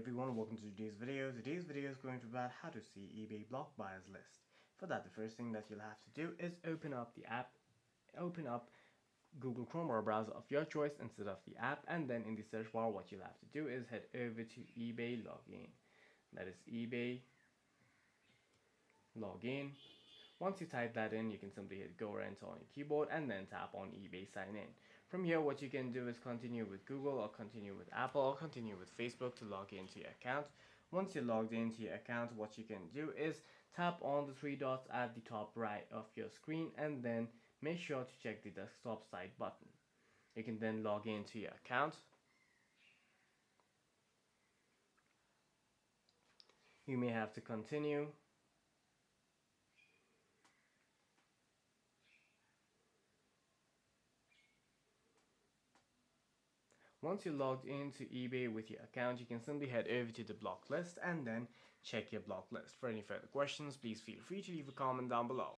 everyone, welcome to today's video. Today's video is going to be about how to see eBay block buyers list. For that, the first thing that you'll have to do is open up the app, open up Google Chrome or a browser of your choice instead of the app, and then in the search bar what you'll have to do is head over to eBay login. That is eBay login. Once you type that in, you can simply hit go or enter on your keyboard and then tap on eBay sign in. From here, what you can do is continue with Google or continue with Apple or continue with Facebook to log into your account. Once you're logged into your account, what you can do is tap on the three dots at the top right of your screen and then make sure to check the desktop side button. You can then log into your account. You may have to continue. Once you're logged into eBay with your account, you can simply head over to the block list and then check your block list. For any further questions, please feel free to leave a comment down below.